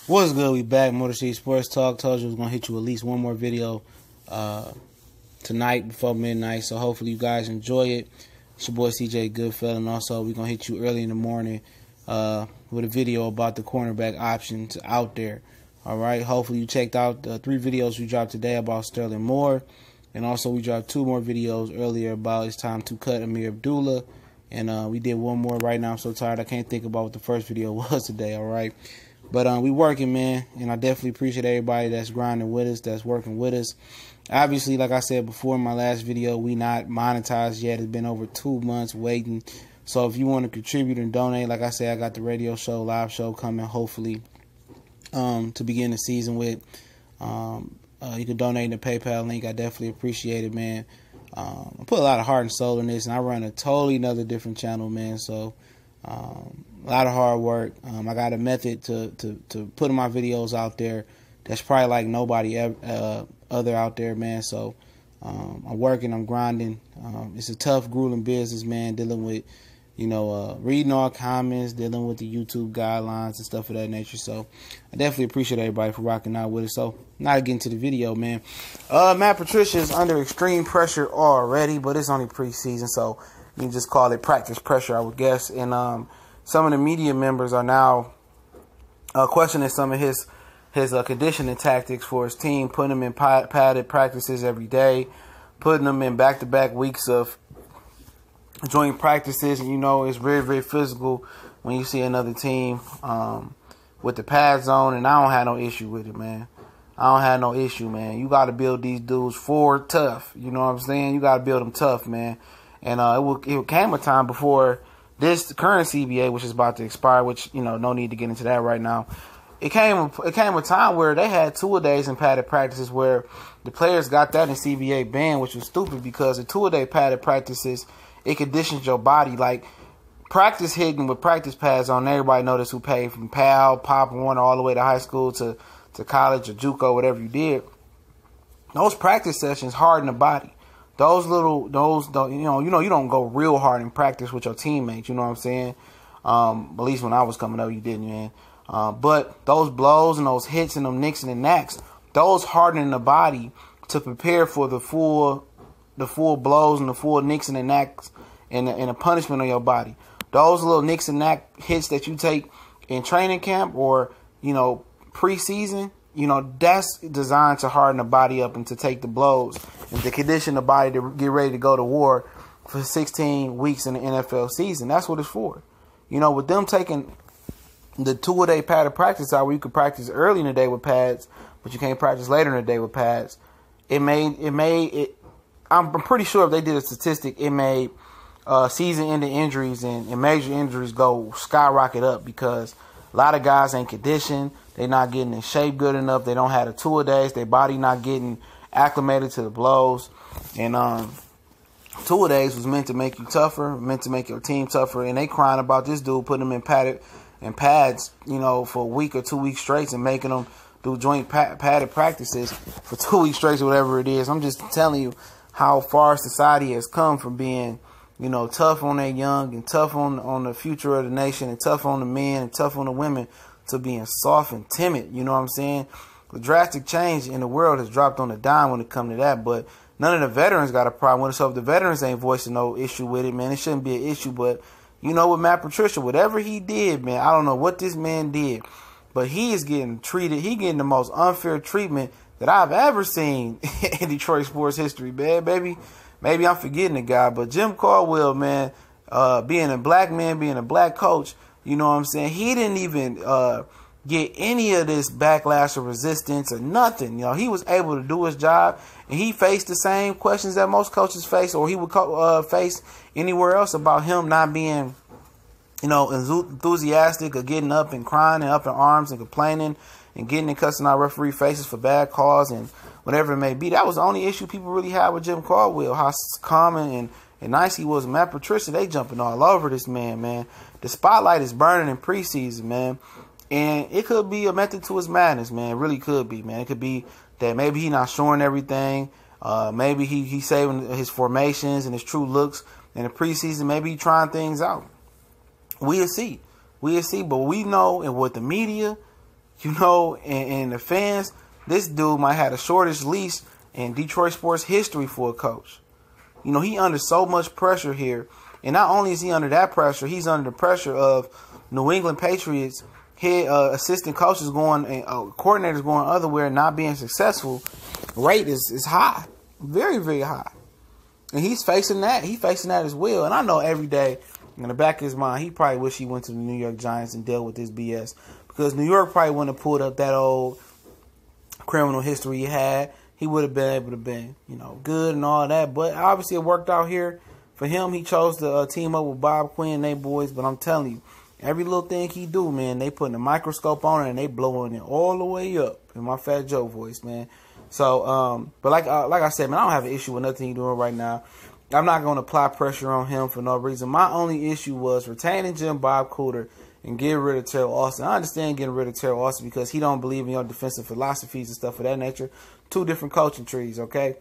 What's good? We back. Motor City Sports Talk. Told you I was going to hit you at least one more video tonight before midnight. So hopefully you guys enjoy it. It's your boy CJ Goodfellow. And also we're going to hit you early in the morning with a video about the cornerback options out there. All right. Hopefully you checked out the 3 videos we dropped today about Sterling Moore. And also we dropped 2 more videos earlier about it's time to cut Amir Abdullah. And we did one more right now. I'm so tired I can't think about what the first video was today. All right. But we working, man, and I definitely appreciate everybody that's grinding with us, that's working with us. Obviously, like I said before in my last video, we not monetized yet. It's been over 2 months waiting. So if you want to contribute and donate, like I said, I got the radio show, live show coming, hopefully, to begin the season with. You can donate in the PayPal link. I definitely appreciate it, man. I put a lot of heart and soul in this, and I run a totally another different channel, man. So a lot of hard work. I got a method to putting my videos out there that's probably like nobody other out there, man. So I'm working, I'm grinding. It's a tough, grueling business, man, dealing with, reading all comments, dealing with the YouTube guidelines and stuff of that nature. So I definitely appreciate everybody for rocking out with us. So now to get into the video, man. Matt Patricia is under extreme pressure already, but it's only preseason, so you can just call it practice pressure, I would guess. And some of the media members are now questioning some of his conditioning tactics for his team, putting them in padded practices every day, putting them in back-to-back weeks of joint practices. And, it's very, very physical when you see another team with the pads on, and I don't have no issue with it, man. I don't have no issue, man. You got to build these dudes tough. You know what I'm saying? You got to build them tough, man. And it came a time before this current CBA, which is about to expire, which, no need to get into that right now. It came a time where they had 2-a-days in padded practices where the players got that in CBA banned, which was stupid because the 2-a-day padded practices, it conditions your body. Like practice hitting with practice pads on, everybody know this who paid from PAL, Pop Warner, all the way to high school to college or JUCO, whatever you did. Those practice sessions harden the body. You don't go real hard in practice with your teammates, you know what I'm saying? At least when I was coming up, you didn't, man. But those blows and those hits and them nicks and the knacks, those harden the body to prepare for the full blows and the full nicks and the knacks and the punishment on your body. Those little nicks and knack hits that you take in training camp or, preseason, that's designed to harden the body up and to take the blows and to condition the body to get ready to go to war for 16 weeks in the NFL season. That's what it's for. With them taking the 2-a-day padded practice out where you could practice early in the day with pads, but you can't practice later in the day with pads. I'm pretty sure if they did a statistic, it made season-ending injuries and major injuries go skyrocket up because a lot of guys ain't conditioned. They're not getting in shape good enough. They don't have the 2-a-days. Their body not getting acclimated to the blows. And 2-a-days was meant to make you tougher, meant to make your team tougher. And they crying about this dude putting them in pads, for a week or 2 weeks straight and making them do joint padded practices for 2 weeks straight or whatever it is. I'm just telling you how far society has come from being, tough on their young and tough on the future of the nation and tough on the men and tough on the women to being soft and timid. You know what I'm saying? The drastic change in the world has dropped on a dime when it comes to that, but none of the veterans got a problem with it. So if the veterans ain't voicing no issue with it, man, it shouldn't be an issue. But, with Matt Patricia, whatever he did, man, I don't know what this man did, but he is getting treated. He getting the most unfair treatment that I've ever seen in Detroit sports history, man. Maybe I'm forgetting the guy, but Jim Caldwell, man, being a black man, being a black coach, you know what I'm saying? He didn't even get any of this backlash or resistance or nothing. He was able to do his job, and he faced the same questions that most coaches face or he would face anywhere else about him not being, enthusiastic or getting up and crying and up in arms and complaining and getting and cussing out referee faces for bad calls and whatever it may be. That was the only issue people really had with Jim Caldwell, how calm and nice he was. Matt Patricia, they jumping all over this man. The spotlight is burning in preseason, man. And it could be a method to his madness, man. It really could be, man. It could be that maybe he not showing everything. Maybe he's saving his formations and his true looks in the preseason. Maybe he trying things out. We'll see. But we know, and what the media You know, and the fans, this dude might have the shortest leash in Detroit sports history for a coach. You know, he under so much pressure here. And not only is he under that pressure, he's under the pressure of New England Patriots head assistant coaches going and coordinators going otherwhere, not being successful. Rate is high, very, very high. And he's facing that. He's facing that as well. And I know every day in the back of his mind, he probably wish he went to the New York Giants and dealt with this BS. Because New York probably wouldn't have pulled up that old criminal history he had. He would have been able to be, you know, good and all that. But obviously it worked out here for him. He chose to team up with Bob Quinn and they boys. But I'm telling you, every little thing he do, man, they putting a microscope on it and they blowing it all the way up in my Fat Joe voice, man. So, but like I said, man, I don't have an issue with nothing he's doing right now. I'm not going to apply pressure on him for no reason. My only issue was retaining Jim Bob Cooter and getting rid of Terrell Austin. I understand getting rid of Terrell Austin because he don't believe in your defensive philosophies and stuff of that nature. Two different coaching trees, okay?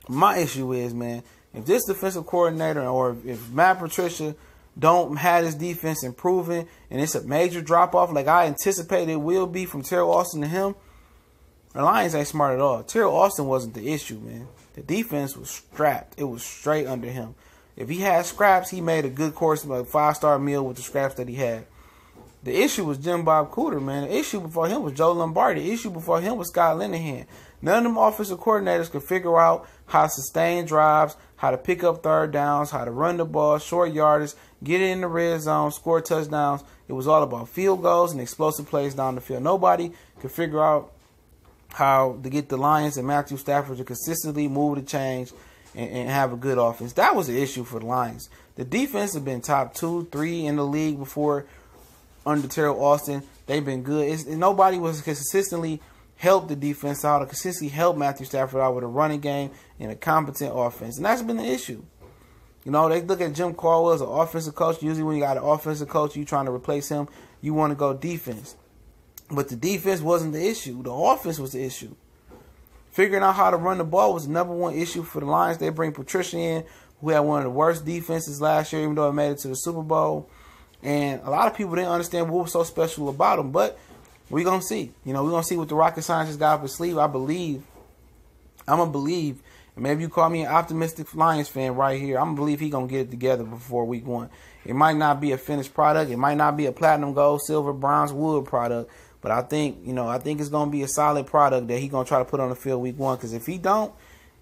My issue is, man, if this defensive coordinator or if Matt Patricia don't have his defense improving and it's a major drop-off like I anticipate it will be from Terrell Austin to him, the Lions ain't smart at all. Terrell Austin wasn't the issue, man. The defense was strapped. It was straight under him. If he had scraps, he made a good course of a 5-star meal with the scraps that he had. The issue was Jim Bob Cooter, man. The issue before him was Joe Lombardi. The issue before him was Scott Linehan. None of them offensive coordinators could figure out how to sustain drives, how to pick up third downs, how to run the ball, short yardage, get it in the red zone, score touchdowns. It was all about field goals and explosive plays down the field. Nobody could figure out how to get the Lions and Matthew Stafford to consistently move the change and have a good offense. That was the issue for the Lions. The defense had been top 2, 3 in the league before under Terrell Austin. They've been good. Nobody was consistently help the defense out or consistently help Matthew Stafford out with a running game and a competent offense. And that's been the issue. You know, they look at Jim Caldwell as an offensive coach. Usually when you got an offensive coach, you trying to replace him, you want to go defense. But the defense wasn't the issue. The offense was the issue. Figuring out how to run the ball was the #1 issue for the Lions. They bring Patricia in, who had one of the worst defenses last year, even though it made it to the Super Bowl. And a lot of people didn't understand what was so special about him. But we're going to see. You know, we're going to see what the rocket scientists got up his sleeve. I'm going to believe, and maybe you call me an optimistic Lions fan right here, I'm going to believe he's going to get it together before week 1. It might not be a finished product. It might not be a platinum, gold, silver, bronze, wood product. But I think, you know, I think it's going to be a solid product that he's going to try to put on the field week 1. Because if he don't,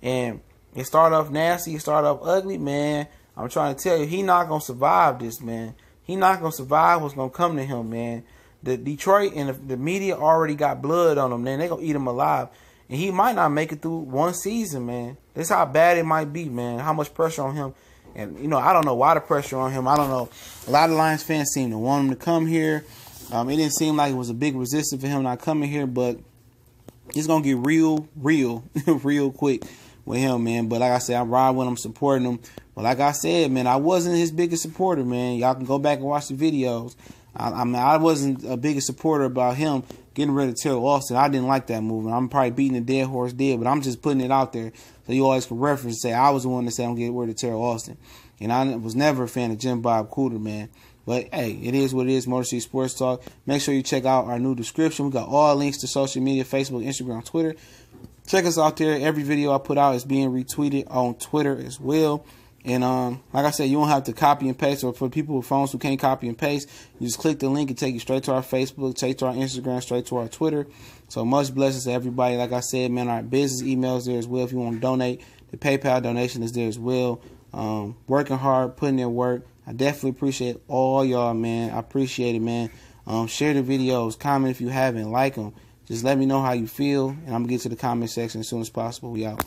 and it start off nasty, it start off ugly, man, I'm trying to tell you, he not going to survive this, man. He not going to survive what's going to come to him, man. The Detroit and the media already got blood on him, man. They going to eat him alive. And he might not make it through 1 season, man. That's how bad it might be, man. How much pressure on him. And, you know, I don't know why the pressure on him. I don't know. A lot of Lions fans seem to want him to come here. It didn't seem like it was a big resistance for him not coming here, but it's going to get real quick with him, man. But like I said, I'm riding with him, supporting him. But like I said, man, I wasn't his biggest supporter, man. Y'all can go back and watch the videos. I wasn't a biggest supporter about him getting rid of Terrell Austin. I didn't like that move. I'm probably beating a dead horse dead, but I'm just putting it out there so you always can reference and say I was the one that said I'm getting rid of Terrell Austin. And I was never a fan of Jim Bob Cooter, man. But, hey, it is what it is, Motor City Sports Talk. Make sure you check out our new description. We got all links to social media, Facebook, Instagram, Twitter. Check us out there. Every video I put out is being retweeted on Twitter as well. And like I said, you don't have to copy and paste. Or for people with phones who can't copy and paste, you just click the link and take you straight to our Facebook, straight to our Instagram, straight to our Twitter. So much blessings to everybody. Like I said, man, our business email is there as well if you want to donate. The PayPal donation is there as well. Working hard, putting in work. I definitely appreciate all y'all, man. I appreciate it, man. Share the videos. Comment if you haven't. Like them. Just let me know how you feel. And I'm going to get to the comment section as soon as possible. We out.